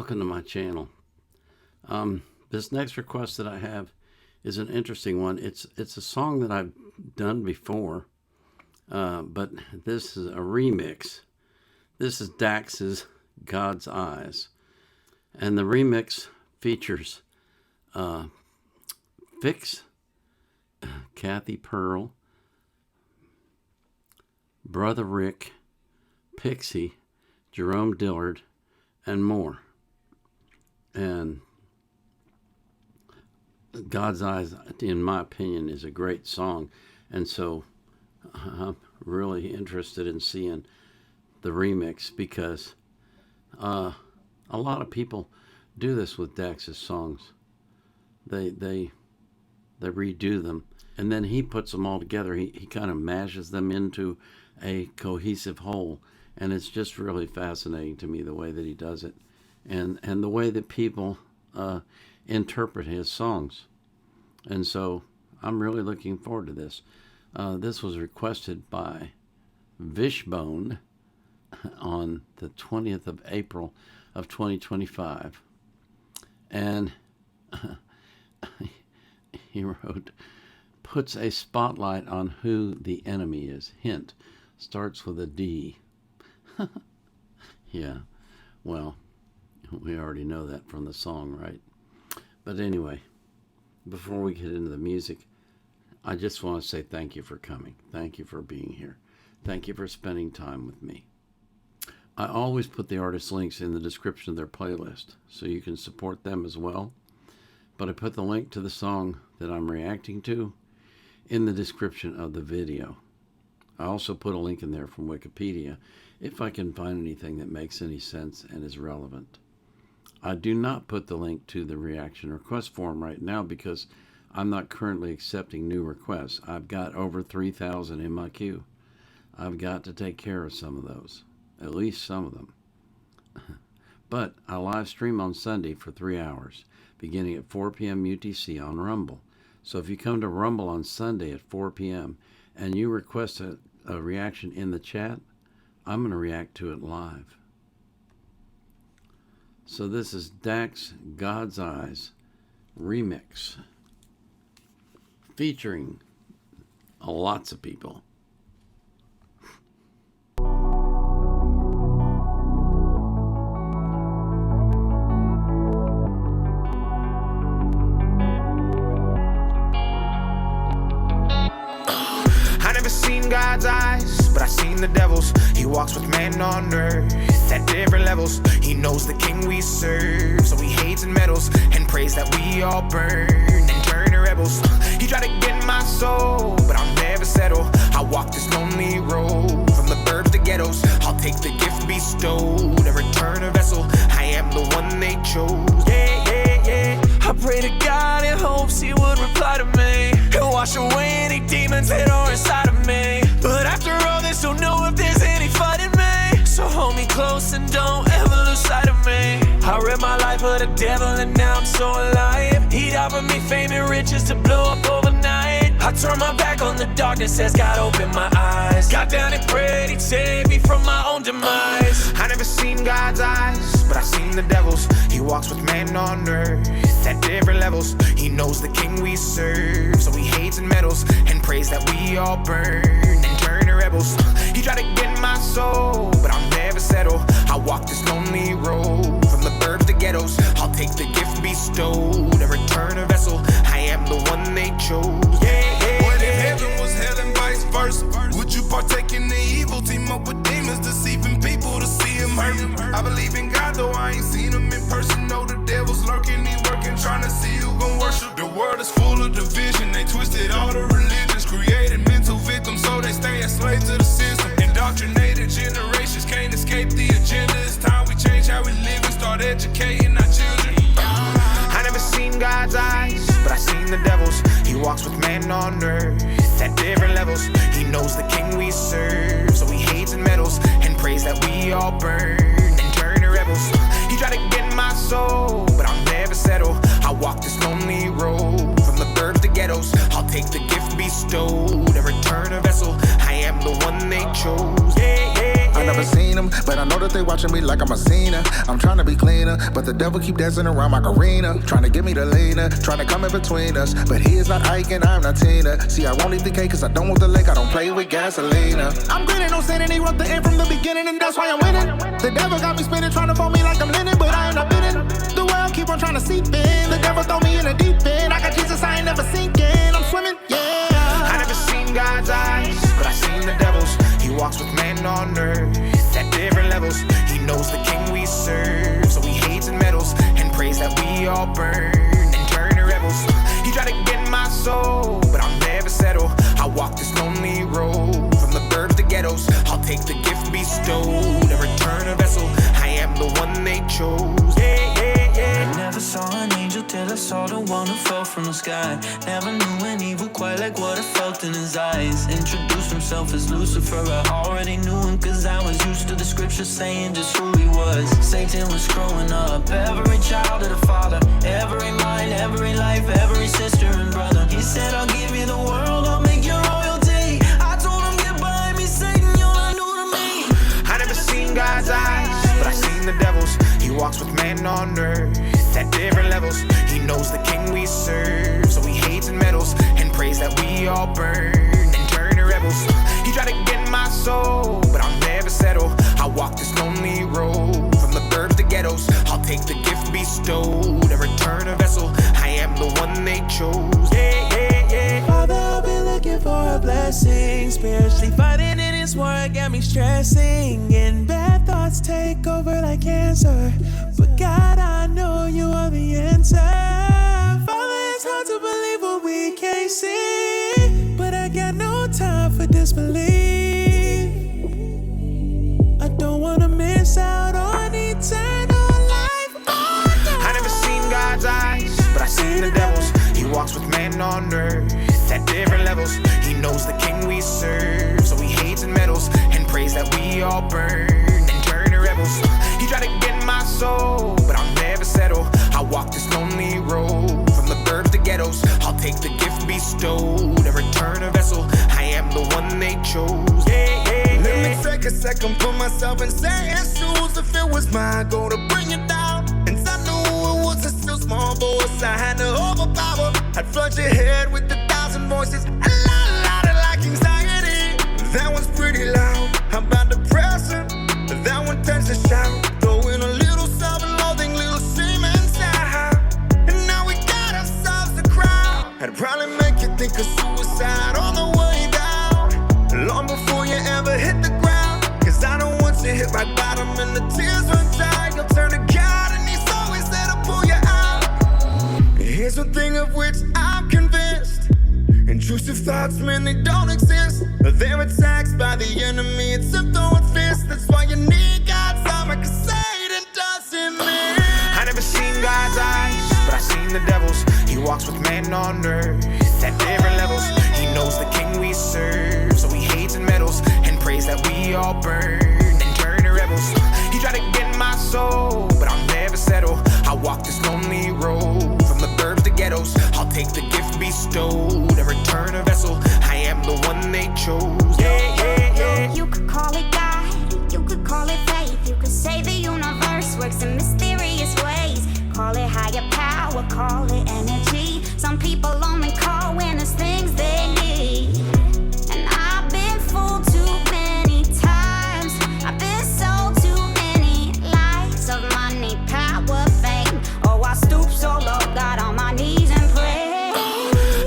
welcome to my channel. This next request that I have is an interesting one. It's a song that I've done before, but this is a remix. This is Dax's God's Eyes, and the remix features Phix, Kathy Pearl, Brother Rick, Pixie, Jerome Dillard, and more. And God's Eyes, in my opinion, is a great song, and so I'm really interested in seeing the remix, because a lot of people do this with Dax's songs. They redo them, and then he puts them all together. He kind of mashes them into a cohesive whole, and it's just really fascinating to me the way that he does it, and the way that people interpret his songs. And so I'm really looking forward to this. This was requested by ViSHBone on the 20th of April of 2025. And he wrote, puts a spotlight on who the enemy is. Hint, starts with a D. Yeah, well, we already know that from the song, right? But anyway, before we get into the music, I just want to say thank you for coming. Thank you for being here. Thank you for spending time with me. I always put the artist links in the description of their playlist, so you can support them as well. But I put the link to the song that I'm reacting to in the description of the video. I also put a link in there from Wikipedia if I can find anything that makes any sense and is relevant. I do not put the link to the reaction request form right now because I'm not currently accepting new requests. I've got over 3,000 in my queue. I've got to take care of some of those, at least some of them. But I live stream on Sunday for 3 hours, beginning at 4 p.m. UTC on Rumble. So if you come to Rumble on Sunday at 4 p.m. and you request a reaction in the chat, I'm going to react to it live. So this is Dax God's Eyes remix, featuring lots of people. Seen God's eyes, but I seen the devil's. He walks with man on earth at different levels. He knows the king we serve, so he hates and meddles and prays that we all burn and turn to rebels. He tried to get my soul, but I'll never settle. I walk this lonely road from the burbs to ghettos. I'll take the gift bestowed and return a vessel. I am the one they chose. Yeah, yeah, yeah. I pray to God in hopes he would reply to me and wash away any demons that are inside of me. But after all this, don't know if there's any fight in me. So hold me close and don't ever lose sight of me. I read my life for the devil and now I'm so alive. He'd offer me fame and riches to blow up overnight. I turned my back on the darkness as God opened my eyes. Got down and prayed he'd save me from my own demise. I never seen God's eyes, but I seen the devil's. He walks with man on earth at different levels. He knows the king we serve, so he hates and meddles and prays that we all burn and turn to rebels. He tried to get my soul, but I'll never settle. I walk this lonely road from the burbs to ghettos. I'll take the gift bestowed and return a vessel. I am the one they chose. Yeah, yeah, what if yeah. heaven was hell and vice versa? Would you partake in the evil, team up with demons, deceiving people to see him hurting? I believe in God, though I ain't seen him in person. Know the devil's lurking, he working, trying to see who gon' worship. The world is full of division, they twisted all the religions, created mental victims, so they stay enslaved to the system. Indoctrinated generations can't escape the agenda. It's time we change how we live and start educating our children. I never seen God's eyes, but I seen the devil's. He walks with man on earth at different levels. He knows the king we serve, so he hates and meddles and prays that we all burn and turn to rebels. He tried to get my soul, but I'll never settle. I walk this lonely road from the burbs to ghettos. I'll take the gift bestowed and return a vessel. I am the one they chose. Yeah, yeah, yeah. I never seen him, but I I know that they watching me like I'm a Cena. I'm trying to be cleaner, but the devil keep dancing around my arena, trying to get me to leaner, trying to come in between us. But he is not Ike and I'm not Tina. See, I won't leave the cake cause I don't want the lake. I don't play with gasolina. I'm grinning, no sinning. He wrote the end from the beginning, and that's why I'm winning. The devil got me spinning, trying to fold me like I'm linen, but I ain't not bidding. The world keep on trying to seep in. The devil throw me in the deep end. I got Jesus, I ain't never sinking. I'm swimming, yeah. I never seen God's eyes, but I seen the devil's. He walks with man on earth at different levels. He knows the king we serve, so he hates and meddles and prays that we all burn and turn to rebels. He tried to get my soul, but I'll never settle. I walk this lonely road from the burbs to ghettos. I'll take the gift bestowed and return a vessel. I am the one they chose. Yeah, yeah, yeah. I never saw an angel till I saw the one who fell from the sky. Never knew an evil quite like what I felt in his eyes. Introduced himself as Lucifer, I already knew him cause I was used to the scripture saying just who he was. Satan was growing up, every child of the father, every mind, every life, every sister and brother. He said, I'll give you the world, I'll make you royalty. I told him, get behind me, Satan, you're not new to me. I never seen God's eyes, but I seen the devil's. He walks with man on earth at different levels. He knows the king we serve, so he hates and meddles and prays that we all burn and turn to rebels. He tried to get my soul, but I'll never settle. I walk this lonely road from the burbs to ghettos. I'll take the gift bestowed and return a vessel. I am the one they chose. Yeah, yeah, yeah. Father, I've been looking for a blessing. Spiritually fighting in this war got me stressing. And bad thoughts take over like cancer. But God, I know you are the answer. Father, it's hard to believe what we can't see. But I got no time for disbelief. I don't wanna miss out on eternal life. I never seen God's eyes, but I seen the devil's. He walks with man on earth at different levels. He knows the king we serve, so he hates and meddles and prays that we all burn and turn to rebels. He tried to get my soul, but I'll never settle. I walk this lonely road from the burbs to ghettos. I'll take the gift bestowed and return a vessel. I am the one they chose. Yeah, yeah, yeah. Let me take a second, put myself in Satan's shoes. If it was my goal to bring it down, and I knew it was a still small voice I had to overpower, I'd flood your head with 1,000 voices. A lot of like anxiety. That one's pretty loud. How about depression? That one tends to shout. Throw in a little self-loathing, little shame inside. And now we got ourselves a crowd. I'd probably make you think of suicide on the way down, long before you ever hit the ground. Cause I don't want you hit rock bottom and the tears run dry. You'll turn to God and he's always there to pull you out. Here's one thing of which I'm convinced: intrusive thoughts, man, they don't exist. They're attacks by the enemy, it's a throwing fist. That's why you need God's armor, cause Satan doesn't miss. I never seen God's eyes, but I seen the devil's. He walks with man on earth at different levels. He knows the king we serve, so he hates and meddles and prays that we all burn and turn to rebels. He tried to get my soul, but I'll never settle. I walk this lonely road from the burbs to ghettos. I'll take the gift bestowed and return a vessel. I am the one they chose. Yeah, yeah, yeah. You could call it God, you could call it faith. You could say the universe works in mysterious ways. Call it higher power, call it energy. Some people only call when it's things they need. And I've been fooled too many times. I've been sold too many lies of money, power, fame. Oh, I stoop so low, got on my knees and pray.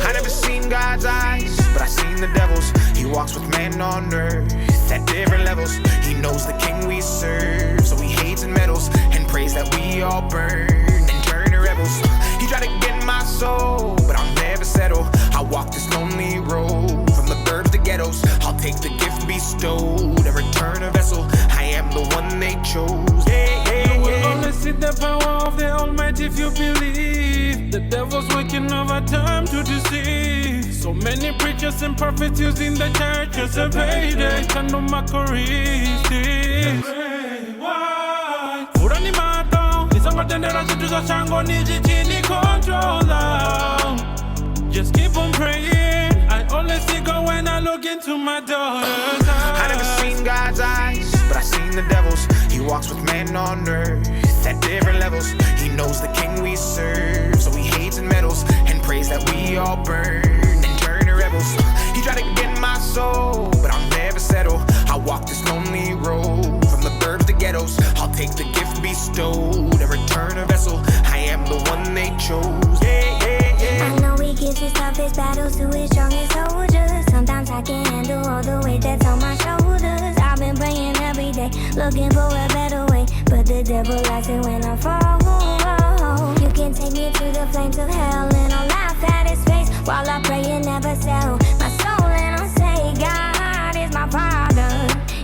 I never seen God's eyes, but I seen the devil's. He walks with man on earth at different levels. He knows the king we serve, so he hates and meddles and prays that we all burn and turn to rebels. He tried to get my soul, but I'll never settle. I walk this lonely road from the burbs to ghettos. I'll take the gift bestowed and return a vessel. I am the one they chose. Yeah, yeah, You will yeah. only see the power of the Almighty if you believe. The devil's working overtime to deceive. So many preachers and prophets using the church as a payday. Kando mockery. Furani mato, nisongatendera zitu za shango nijitini controller. Just keep on praying. I only see God when I look into my daughter's eyes. I never seen God's eyes, but I seen the devils. He walks with man on earth at different levels. He knows the king we serve, so he hates and meddles and prays that we all burn and turn to rebels. He tried to get my soul, but I'll never settle. I walk this lonely road from the burbs to ghettos. I'll take the gift bestowed and return a vessel. I am the one they chose. Yeah, yeah, yeah. I know he gives his toughest battles to his strongest soldiers. Sometimes I can't handle all the weight that's on my shoulders. I've been praying every day, looking for a better way, but the devil likes it when I fall. You can take me to the flames of hell and I'll laugh at his face while I pray and never sell my soul. And I'll say God is my father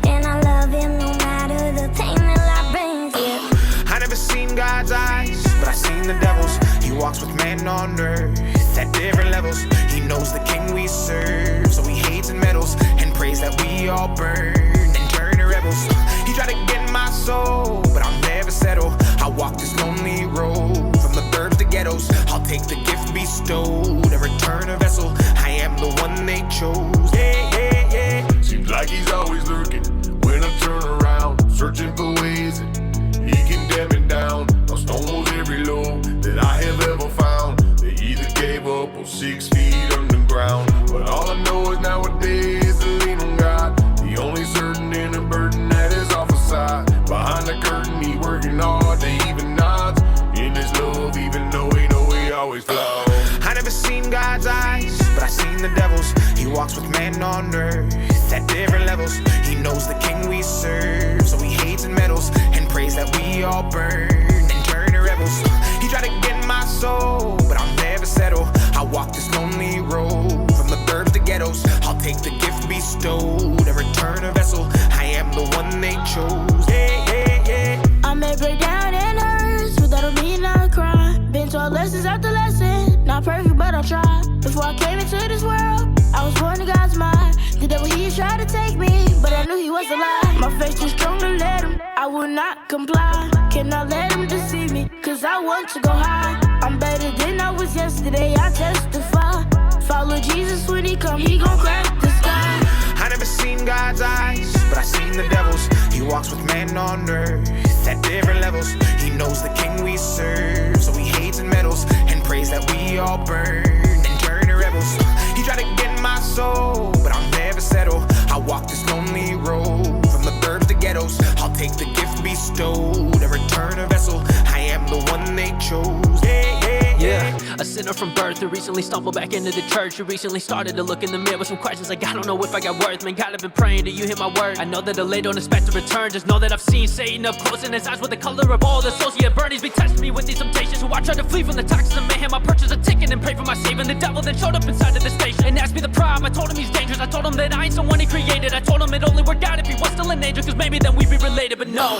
and I love him no matter the pain that life brings. Yeah. I never seen God's eyes, but I seen the devil's. He walks with man on earth at different levels. He knows the king we serve, so he hates and meddles and prays that we all burn and turn to rebels. He tried to get my soul, but I'll never settle. I walk this lonely road from the burbs to ghettos. I'll take the gift bestowed and return a vessel. I am the one they chose. Yeah, yeah, yeah. Seems like he's always lurking when I turn around, searching for ways that he can damn it down. Lost almost every low that I have ever found. They either gave up or 6 feet underground. But all I know is nowadays to lean on God, the only certain in a burden that is off a side. Behind the curtain, he working hard, they even nods in his love, even though he know he always flaws. I never seen God's eyes, but I seen the devil's. He walks with man on earth at different levels. He knows the king we serve, so he hates and meddles and prays that we all burn and turn to rebels. He tried to get my soul, but I'll never settle. I walk this lonely road from the burbs to ghettos. I'll take the gift bestowed and return a vessel. I am the one they chose. Yeah, yeah, yeah. I may break down and hurt, but that'll mean I'll cry. Been taught lessons after lesson, not perfect but I'll try. Before I came into this world, I was born in God's mind. The devil he tried to take me, but I knew he was a lie. My faith too strong to let him, I will not comply. Cannot let him deceive me, cause I want to go high. I'm better than I was yesterday, I testify. Follow Jesus when he come, he gon' crack the sky. I never seen God's eyes, but I seen the devil's. He walks with man on earth at different levels. He knows the king we serve, so he hates and meddles and prays that we all burn and turn to rebels. He tried to get my soul, but I'll never settle. I walk this lonely road from the burbs to ghettos. I'll take the gift bestowed and return a vessel. I am the one they chose. Yeah, yeah, yeah. A sinner from birth who recently stumbled back into the church, who recently started to look in the mirror with some questions like, I don't know if I got worth. Man, God, I've been praying, do you hear my word? I know that the late don't expect to return. Just know that I've seen Satan up close in his eyes with the color of all the associate burn. He's been testing me with these temptations, so I tried to flee from the toxins of mayhem. I purchased a ticket and prayed for my saving. The devil then showed up inside of the station and asked me the problem. I told him he's dangerous. I told him that I ain't someone he created. I told him it only worked out if he was still an angel, cause maybe then we'd be related, but no.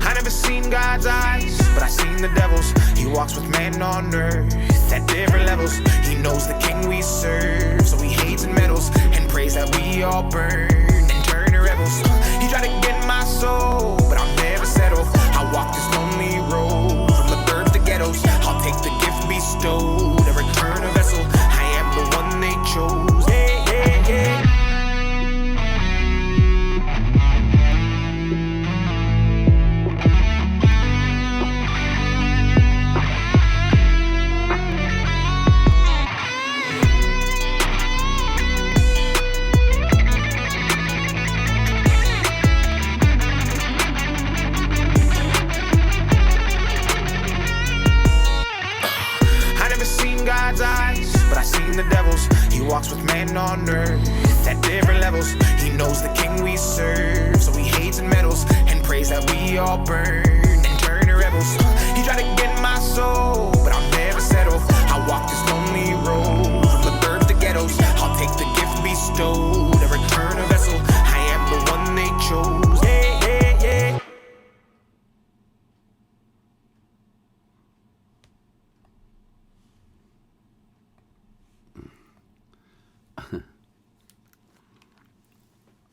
I never seen God's eyes, but I seen the devil's. He walks with man on earth at different levels. He knows the king we serve, so he hates and meddles and prays that we all burn and turn to rebels. He tried to get my soul, but I'll never settle. I walk this lonely road from the burbs to ghettos. I'll take the gift bestowed and return a vessel. I am the one they chose. Yeah, yeah, yeah. God's eyes, but I seen the devil's. He walks with man on earth at different levels. He knows the king we serve, so he hates and meddles and prays that we all burn and turn to rebels. He tried to get my soul, but I'll never settle. I walk this lonely road from the burbs to ghettos. I'll take the gift bestowed and return a vessel. I am the one they chose. Yeah, yeah, yeah.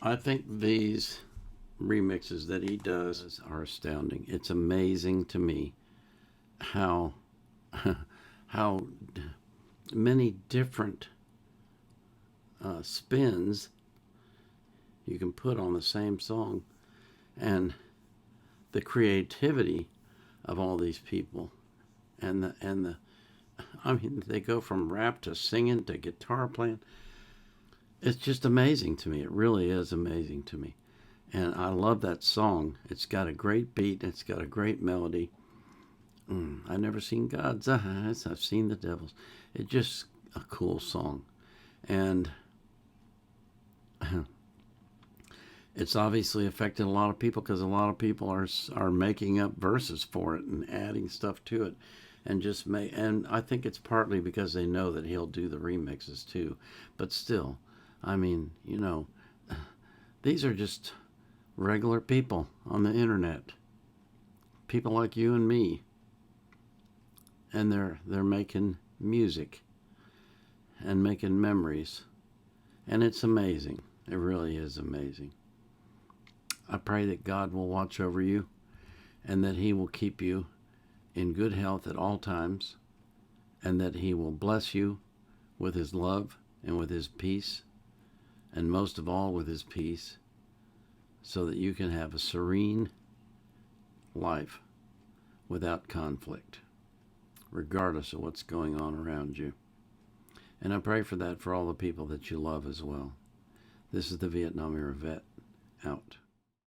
I think these remixes that he does are astounding. It's amazing to me how many different spins you can put on the same song, and the creativity of all these people, and the I mean, they go from rap to singing to guitar playing. It's just amazing to me. It really is amazing to me. And I love that song. It's got a great beat. It's got a great melody. I've never seen God's eyes. I've seen the devil's. It's just a cool song. And it's obviously affected a lot of people because a lot of people are making up verses for it and adding stuff to it. And I think it's partly because they know that he'll do the remixes too. But still, I mean, you know, these are just regular people on the internet. People like you and me. And they're making music and making memories. And it's amazing. It really is amazing. I pray that God will watch over you and that he will keep you in good health at all times, and that he will bless you with his love and with his peace, and most of all with his peace, so that you can have a serene life without conflict, regardless of what's going on around you. And I pray for that for all the people that you love as well. This is the Vietnam era vet, out.